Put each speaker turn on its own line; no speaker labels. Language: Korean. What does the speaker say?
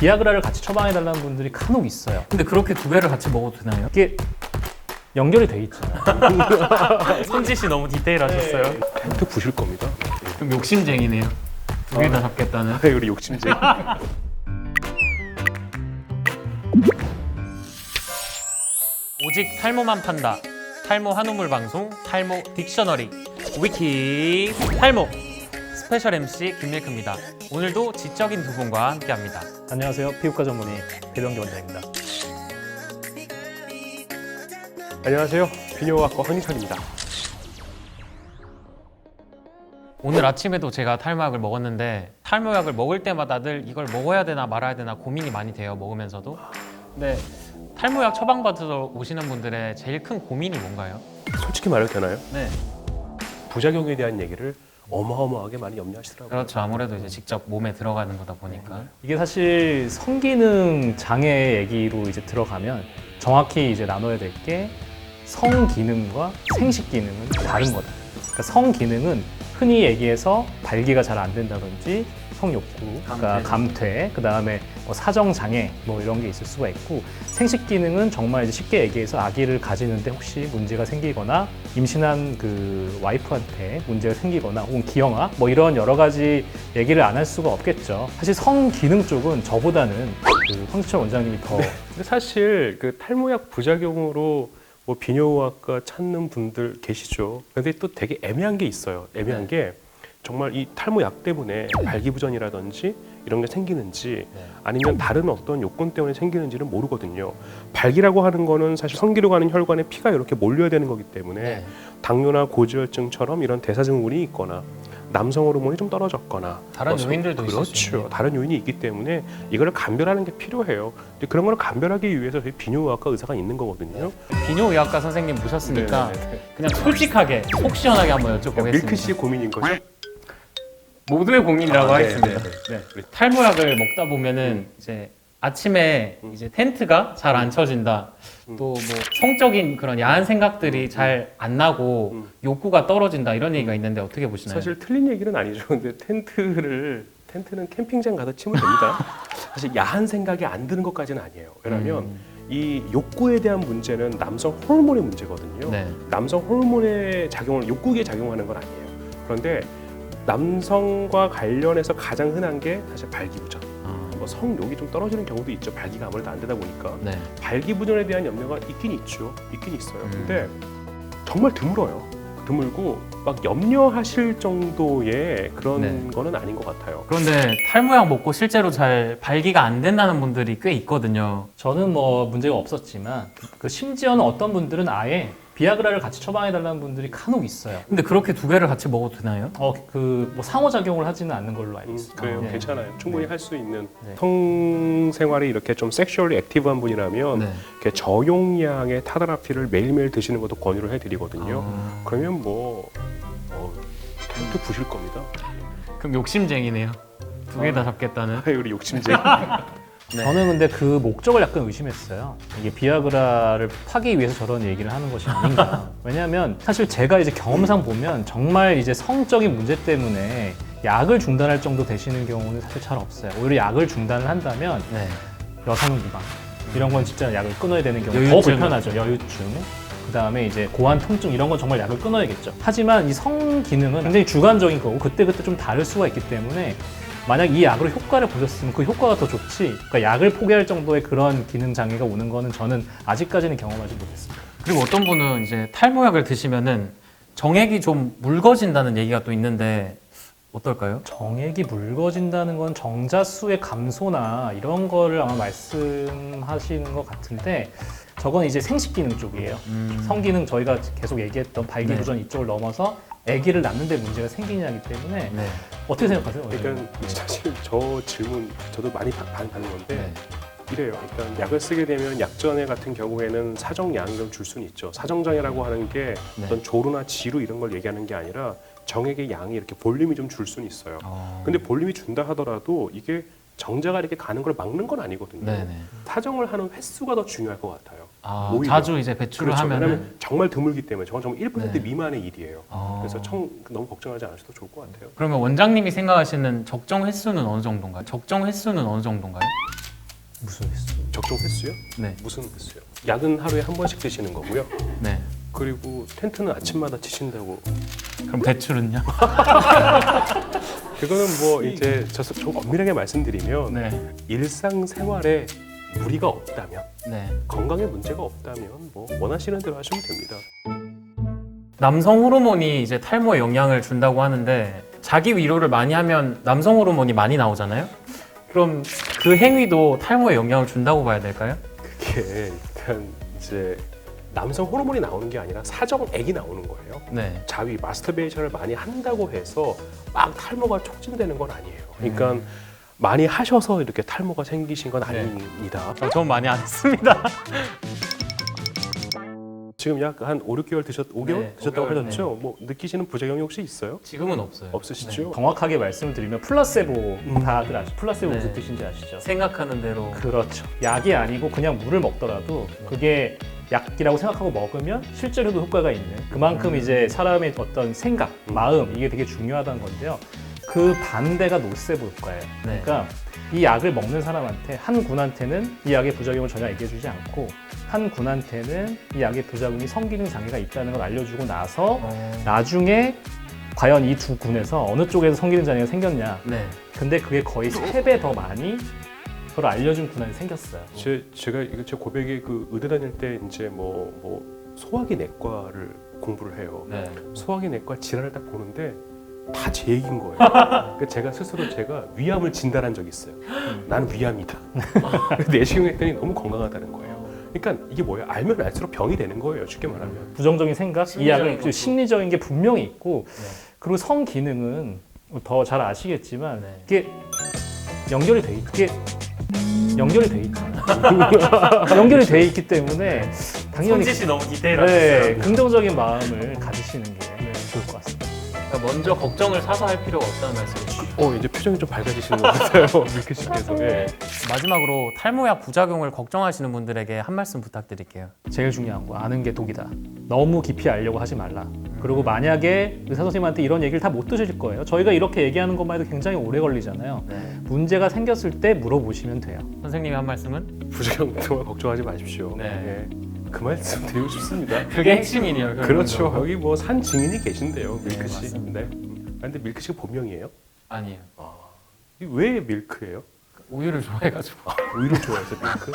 비아그라를 같이 처방해달라는 분들이 간혹 있어요.
근데 그렇게 두 개를 같이 먹어도 되나요?
이게 연결이 돼 있잖아요.
손짓이 너무 디테일하셨어요.
텐트 부실 겁니다.
좀 욕심쟁이네요. 두 개 다 잡겠다는.
우리 욕심쟁이.
오직 탈모만 판다. 탈모 한우물 방송 탈모 딕셔너리 위키 탈모 스페셜 MC 김밀크입니다. 오늘도 지적인 두 분과 함께합니다.
안녕하세요. 피부과 전문의 배병기 원장입니다.
안녕하세요. 비뇨학과 황희찬입니다.
오늘 아침에도 제가 탈모약을 먹었는데 탈모약을 먹을 때마다 늘 이걸 먹어야 되나 말아야 되나 고민이 많이 돼요. 먹으면서도. 근데 탈모약 처방받으러 오시는 분들의 제일 큰 고민이 뭔가요?
솔직히 말해도 되나요?
네,
부작용에 대한 얘기를 어마어마하게 많이 염려하시더라고요.
그렇죠. 아무래도 이제 직접 몸에 들어가는 거다 보니까.
이게 사실 성기능 장애 얘기로 이제 들어가면 정확히 이제 나눠야 될 게 성기능과 생식기능은 다른 거다. 그러니까 성기능은 흔히 얘기해서 발기가 잘 안 된다든지 성욕구, 그러니까 감퇴, 그 다음에 뭐 사정장애 뭐 이런 게 있을 수가 있고, 생식기능은 정말 이제 쉽게 얘기해서 아기를 가지는데 혹시 문제가 생기거나 임신한 그 와이프한테 문제가 생기거나 혹은 기형아 뭐 이런 여러 가지 얘기를 안 할 수가 없겠죠. 사실 성기능 쪽은 저보다는 그 황수철 원장님이 더
근데 사실 그 탈모약 부작용으로 뭐 비뇨학과 찾는 분들 계시죠. 근데 또 되게 애매한 게 있어요. 애매한 게 정말 이 탈모약 때문에 발기부전이라든지 이런 게 생기는지 아니면 다른 어떤 요건 때문에 생기는지는 모르거든요. 발기라고 하는 거는 사실 성기로 가는 혈관에 피가 이렇게 몰려야 되는 거기 때문에 당뇨나 고지혈증처럼 이런 대사증후군이 있거나 남성 호르몬이 좀 떨어졌거나
다른 요인들도 있을 수
그렇죠.
있네요.
다른 요인이 있기 때문에 이거를 감별하는 게 필요해요. 근데 그런 걸 감별하기 위해서 저희 비뇨의학과 의사가 있는 거거든요.
비뇨의학과 선생님 모셨으니까
네네네.
그냥 솔직하게 속 시원하게 한번 여쭤보겠습니다.
밀크 씨의 고민인 거죠?
모두의 고민이라고
아,
하겠습니다.
네,
네. 탈모약을 먹다 보면은 이제 아침에 이제 텐트가 잘 안 쳐진다. 또 뭐 성적인 그런 야한 생각들이 잘 안 나고 욕구가 떨어진다 이런 얘기가 있는데 어떻게 보시나요?
사실 틀린 얘기는 아니죠. 근데 텐트는 캠핑장 가서 치면 됩니다. 사실 야한 생각이 안 드는 것까지는 아니에요. 왜냐하면 이 욕구에 대한 문제는 남성 호르몬의 문제거든요.
네.
남성 호르몬의 작용을 욕구기에 작용하는 건 아니에요. 그런데 남성과 관련해서 가장 흔한 게 사실 발기부전. 뭐 성욕이 좀 떨어지는 경우도 있죠. 발기가 아무래도 안 되다 보니까.
네.
발기부전에 대한 염려가 있긴 있죠. 있긴 있어요. 근데 정말 드물어요. 드물고 막 염려하실 정도의 그런
네.
거는 아닌 것 같아요.
그런데 탈모약 먹고 실제로 잘 발기가 안 된다는 분들이 꽤 있거든요.
저는 뭐 문제가 없었지만 그 심지어는 어떤 분들은 아예 비아그라를 같이 처방해달라는 분들이 간혹 있어요.
근데 그렇게 두 개를 같이 먹어도 되나요?
그 뭐 상호작용을 하지는 않는 걸로 알고 있습니다.
그래요.
네.
괜찮아요. 충분히 할 수 있는
네.
성생활이 이렇게 좀 섹슈얼리 액티브한 분이라면
네.
이렇게 저용량의 타다라피를 매일매일 드시는 것도 권유를 해드리거든요.
아.
그러면 뭐 텐트 부실 겁니다.
그럼 욕심쟁이네요. 두 개 다 잡겠다는.
우리 욕심쟁이.
네.
저는 근데 그 목적을 약간 의심했어요. 이게 비아그라를 파기 위해서 저런 얘기를 하는 것이 아닌가. 왜냐하면 사실 제가 이제 경험상 보면 정말 이제 성적인 문제 때문에 약을 중단할 정도 되시는 경우는 사실 잘 없어요. 오히려 약을 중단을 한다면
네.
여성 유방 이런 건 진짜 약을 끊어야 되는 경우 더
여유증.
불편하죠. 여유증. 그다음에 이제 고환 통증 이런 건 정말 약을 끊어야겠죠. 하지만 이 성기능은 굉장히 주관적인 거고 그때그때 좀 다를 수가 있기 때문에 만약 이 약으로 효과를 보셨으면 그 효과가 더 좋지, 그러니까 약을 포기할 정도의 그런 기능 장애가 오는 거는 저는 아직까지는 경험하지 못했습니다.
그리고 어떤 분은 이제 탈모약을 드시면은 정액이 좀 묽어진다는 얘기가 또 있는데 어떨까요?
정액이 묽어진다는 건 정자수의 감소나 이런 거를 아마 말씀하시는 것 같은데 저건 이제 생식기능 쪽이에요. 성기능 저희가 계속 얘기했던 발기부전 이쪽을 넘어서 아기를 낳는 데 문제가 생기냐기 때문에
네.
어떻게 생각하세요?
그러니까 사실 저 질문 저도 많이 받는 건데
네.
이래요. 일단 약을 쓰게 되면 약전에 같은 경우에는 사정량이 좀 줄 수는 있죠. 사정장애라고 하는 게
네.
어떤 조루나 지루 이런 걸 얘기하는 게 아니라 정액의 양이 이렇게 볼륨이 좀 줄 수는 있어요. 근데 볼륨이 준다 하더라도 이게 정자가 이렇게 가는 걸 막는 건 아니거든요.
네네.
사정을 하는 횟수가 더 중요할 것 같아요.
아,
오히려.
자주 이제 배출을
그렇죠.
하면은
왜냐하면 정말 드물기 때문에 저건 정말 1%
네.
미만의 일이에요.
아.
그래서 너무 걱정하지 않으셔도 좋을 것 같아요.
그러면 원장님이 생각하시는 적정 횟수는 어느 정도인가요? 적정 횟수는 어느 정도인가요?
무슨 횟수?
적정 횟수요?
네.
무슨 횟수요? 약은 하루에 한 번씩 드시는 거고요.
네.
그리고 텐트는 아침마다 치신다고.
그럼 배출은요?
그거는 뭐 이제 좀 엄밀하게 말씀드리면
네.
일상생활에 무리가 없다면,
네.
건강에 문제가 없다면 뭐 원하시는 대로 하시면 됩니다.
남성 호르몬이 이제 탈모에 영향을 준다고 하는데 자기 위로를 많이 하면 남성 호르몬이 많이 나오잖아요. 그럼 그 행위도 탈모에 영향을 준다고 봐야 될까요?
그게 일단 이제 남성 호르몬이 나오는 게 아니라 사정액이 나오는 거예요.
네.
자위 마스터베이션을 많이 한다고 해서 막 탈모가 촉진되는 건 아니에요. 그러니까 많이 하셔서 이렇게 탈모가 생기신 건
네.
아닙니다.
전 많이 안 했습니다.
지금 약 한 5, 6개월 5개월
네,
드셨다고
5개월,
하셨죠? 뭐 느끼시는 부작용이 혹시 있어요?
지금은 없어요.
없으시죠?
정확하게 말씀을 드리면 플라세보 다들 아시죠? 플라세보
네.
무슨 뜻인지 아시죠?
생각하는 대로.
그렇죠. 약이 아니고 그냥 물을 먹더라도 그게 약이라고 생각하고 먹으면 실제로도 효과가 있는 그만큼 이제 사람의 어떤 생각, 마음 이게 되게 중요하다는 건데요. 그 반대가 노세보 효과예요.
네.
그러니까 이 약을 먹는 사람한테 한 군한테는 이 약의 부작용을 전혀 얘기해주지 않고 한 군한테는 이 약의 부작용이 성기능 장애가 있다는 걸 알려주고 나서 나중에 과연 이 두 군에서 어느 쪽에서 성기능 장애가 생겼냐.
네.
근데 그게 거의 3배 더 많이 그걸 알려준 군한이 생겼어요.
제가 이거 제 고백이 그 의대 다닐 때 이제 뭐 소화기 내과를 공부를 해요.
네.
소화기 내과 질환을 딱 보는데 다 제 얘기인 거예요. 그러니까 제가 스스로 제가 위암을 진단한 적이 있어요. 나는 위암이다. 내시경 했더니 너무 건강하다는 거예요. 그러니까 이게 뭐예요? 알면 알수록 병이 되는 거예요. 쉽게 말하면.
부정적인 생각, 이
심리적인
약은
것도.
심리적인 게 분명히 있고
네.
그리고 성 기능은 더 잘 아시겠지만
네.
이게 연결이 돼 있잖아요. 연결이 돼 있기 때문에 당연히
손짓이 너무 디테일하셨어요.
네, 긍정적인 마음을 가지시는 게 좋을 것 같습니다.
그러니까 먼저 걱정을 사서 할 필요가 없다는 말씀이시죠.
이제 표정이 좀 밝아지시는 것 같아요. 밀크씨께서. 예.
마지막으로 탈모약 부작용을 걱정하시는 분들에게 한 말씀 부탁드릴게요.
제일 중요한 거 아는 게 독이다. 너무 깊이 알려고 하지 말라. 그리고 만약에 의사 선생님한테 이런 얘기를 다 못 드실 거예요. 저희가 이렇게 얘기하는 것만 해도 굉장히 오래 걸리잖아요.
네.
문제가 생겼을 때 물어보시면 돼요.
선생님이 한 말씀은?
부작용 정말 걱정하지 마십시오.
네.
예. 그 말씀 드리고 싶습니다.
그게 핵심이네요.
그렇죠. 여기 뭐 산 증인이 계신데요.
네,
밀크씨.
맞습니다.
네. 근데 밀크씨가 본명이에요?
아니에요.
왜 밀크예요?
우유를 좋아해가지고.
우유를 좋아해서 밀크?